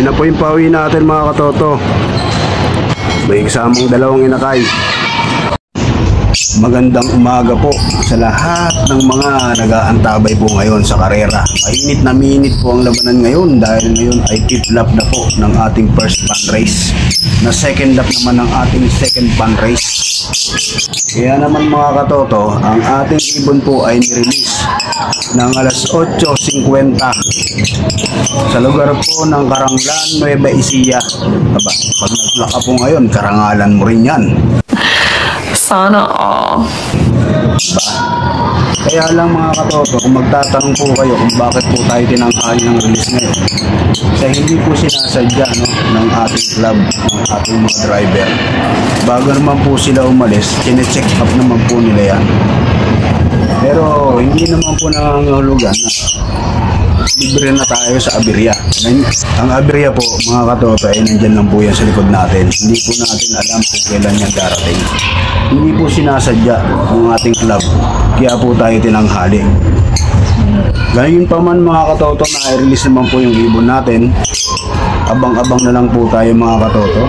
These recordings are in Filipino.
Yun na po yung pauwi natin mga katoto. May kasamang dalawang inakay. Magandang umaga po sa lahat ng mga nag-aantabay po ngayon sa karera. Mainit na minit po ang labanan ngayon dahil ngayon ay fifth lap na po ng ating first pan race. Na second lap naman ng ating second pan race. Kaya naman mga katoto, ang ating ibon po ay nirelease ng alas 8:50 sa lugar po ng Karanglan, Nueva Ecija. Aba, pag nag-plaka po ngayon, karangalan mo rin yan. Sana all. Diba? Kaya lang mga katoto, kung magtatanong po kayo kung bakit po tayo tinanghali ng release ngayon, kasi hindi po sinasadya ng ating club, ng ating mga driver. Bago naman po sila umalis, chinecheck up naman po nila yan. Pero hindi naman po nangangahulugan na libre na tayo sa aberya. Ang aberya po mga katoto ay nandyan lang po yan sa likod natin. Hindi po natin alam kung kailan yan darating. Hindi po sinasadya ng ating club, kaya po tayo tinanghali. Gayun pa man mga katoto, na-release naman po yung ibon natin. Abang-abang na lang po tayo mga katoto.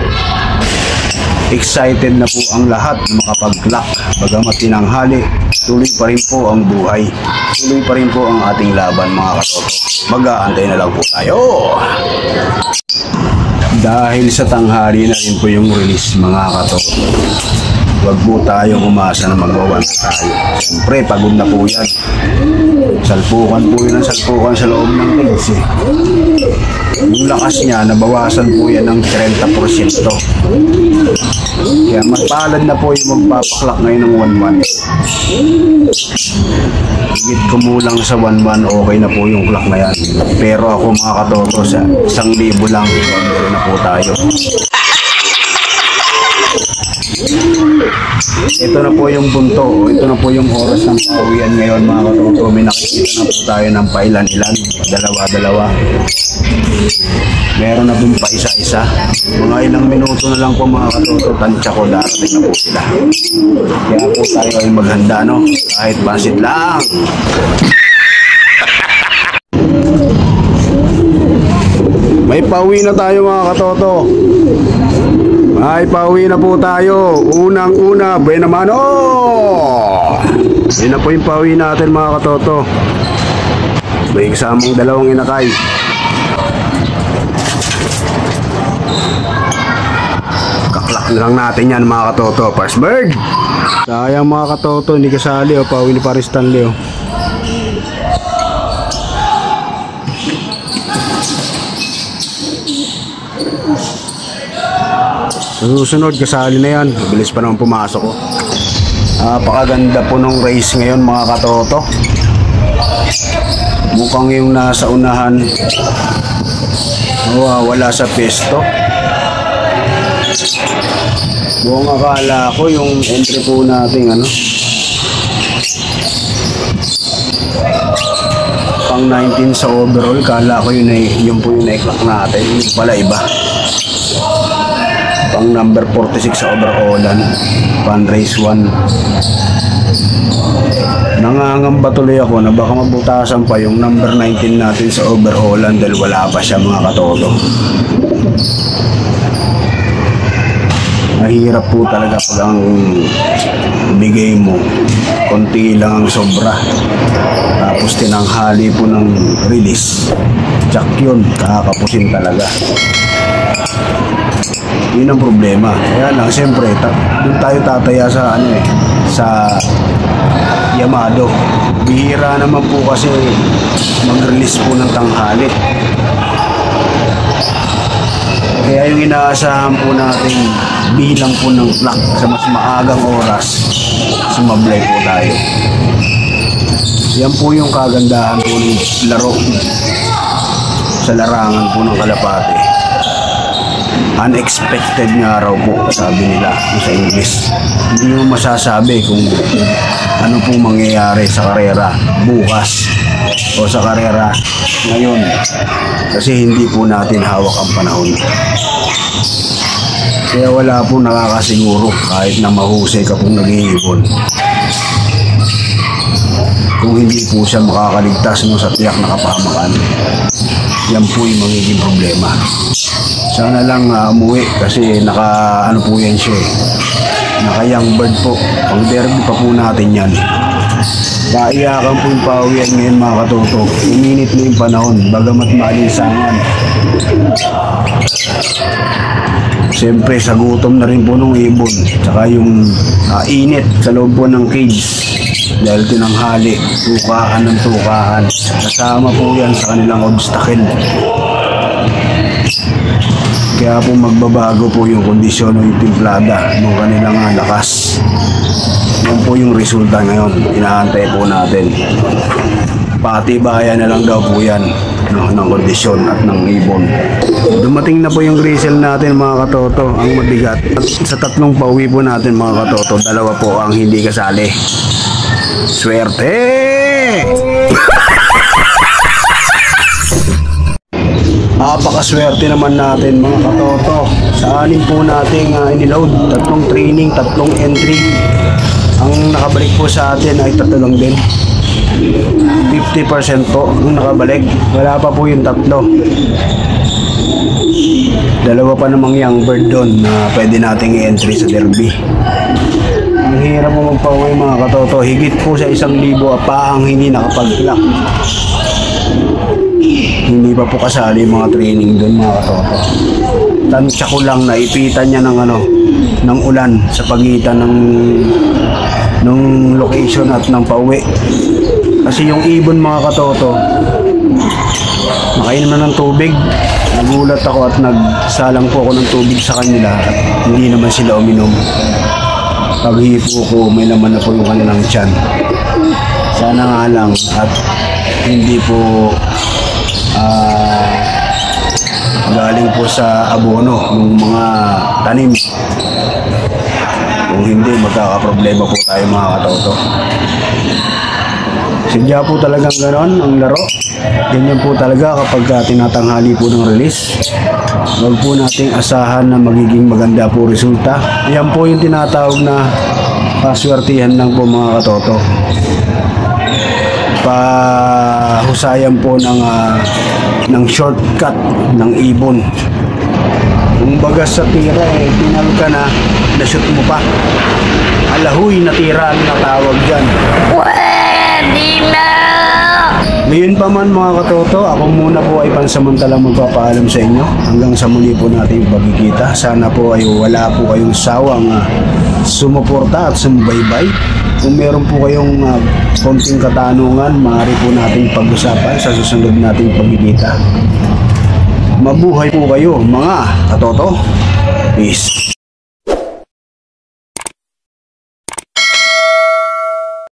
Excited na po ang lahat na makapag-clock. Bagamat tinanghali, tuloy pa rin po ang buhay. Tuloy pa rin po ang ating laban mga katoto. Mag-aantay na lang po tayo. Dahil sa tanghali na rin po yung release mga katoto, huwag po tayong umasa na magwawan tayo. Siyempre, pagod na po yan. Salpukan po yun ang salpukan sa loob ng legs eh. Yung lakas niya, nabawasan po yan ng 30%. Kaya magpalad na po yung magpapaklak ngayon ng 1-1. Higit kumulang sa 1-1, okay na po yung clock na yan. Pero ako mga katoto, sa 1,000 lang, meron na po tayo. Ito na po yung punto, ito na po yung oras ng pauwian ngayon mga katoto. May nakikita na po tayo ng pailan-ilan, dalawa-dalawa. Meron na pong pa isa-isa. Mga ilang minuto na lang po mga katoto, tansya ko, darating na po sila. Kaya po tayo ay maghanda, no? Kahit basit lang. May pauwi na tayo mga katoto. Ay, pauwi na po tayo. Unang-una, buena mano. Yun na po yung pauwi natin mga katoto. May kasamang dalawang inakay. Kaklak na lang natin yan mga katoto. First bird. Sayang mga katoto, hindi kasali o. Pauwi ni Paris Stanley o. Susunod, kasali na yan. Bilis pa naman pumasok ko. Napakaganda po nung race ngayon mga katoto. Mukhang yung nasa unahan wala sa pesto. Buong akala ko yung entry po natin pang 19 sa overall. Kala ko yun po yung na-clock natin. Yung pala iba. Pang number 46 sa overallan, pan race 1. Nangangamba tuloy ako na baka mabutasan pa yung number 19 natin sa overallan dahil wala pa siya mga katoto. Mahirap po talaga pag ang bigay mo konti lang ang sobra, tapos tinanghali po ng release. Tsak yun, kakapusin talaga. Yun ang problema. Kaya lang, siyempre, doon tayo tataya sa sa Yamado. Bihira naman po kasi mag-release po ng tanghali. Kaya yung inaasahan po natin bilang po ng clock sa mas maagang oras, sumablay po tayo. Yan po yung kagandahan po ng laro sa larangan po ng Kalapate. Unexpected nga raw po, sabi nila sa English. Hindi mo masasabi kung ano po mangyayari sa karera bukas o sa karera ngayon, kasi hindi po natin hawak ang panahon. Kaya wala po nakakasiguro kahit na mahusay ka pong nag-iibon, kung hindi po siya makakaligtas sa tiyak na kapahamakan. yan po yung magiging problema. Sana lang umuwi kasi ano po yan siya eh. Naka young bird po. Pang derby pa po natin yan. Kaiyakan po yung pawian ngayon mga katoto. Uminit na yung panahon, bagamat maalinsangan. Siyempre sa gutom na rin po nung ibon. Tsaka yung init sa loob po ng cage. Dahil tinanghali, tukaan ng tukaan. Kasama po yan sa kanilang obstacle. Kaya po magbabago po yung kondisyon o yung timplada ng kanilang lakas. Yan po yung resulta ngayon. Inaantay po natin. Patibayan na lang daw po yan ng kondisyon at ng ibon. Dumating na po yung grisel natin mga katoto, ang mabigat. At sa tatlong pauwi po natin mga katoto, dalawa po ang hindi kasali. Swerte! Napakaswerte naman natin mga katoto. Sa anim po nating iniload, tatlong training, tatlong entry. Ang nakabalik po sa atin ay tatlo lang din. 50% po ang nakabalik. Wala pa po yung tatlo. Dalawa pa namang young bird doon na pwede nating i-entry sa derby. Ang hirap mo magpauwi mga katoto. Higit po sa 1,000 pa ang hindi nakapag-clock. Hindi pa po kasali mga training doon mga katoto. Tansya ko lang na ipitan niya ng ulan sa pagitan ng location at ng pauwi. Kasi yung ibon mga katoto, nakainom na ng tubig. Nagulat ako at nagsalang po ako ng tubig sa kanila at hindi naman sila uminom. Paghipo ko, may laman na po yung kanilang tiyan. Sana nga lang at hindi po galing po sa abono ng mga tanim. Kung hindi, magkakaproblema po tayo mga katoto. Sadya po talagang ganon ang laro. Ganyan po talaga kapag tinatanghali po ng release. Huwag po nating asahan na magiging maganda po resulta. Yan po yung tinatawag na paswertihan lang po mga katoto. Pahusayan po ng shortcut ng ibon. Kung bagas sa tira tinal ka na, na-shoot mo pa. Alahuy na tira ang natawag dyan. Pwede na! Ngayon pa man mga katoto, ako muna po ay pansamantalang magpapaalam sa inyo. Hanggang sa muli po natin yung pagkikita. Sana po ay wala po kayong sawang sumuporta at sumubaybay. Kung meron po kayong konting katanungan, maaari po natin pag-usapan sa susunod nating pagkikita. Mabuhay po kayo mga katoto. Peace.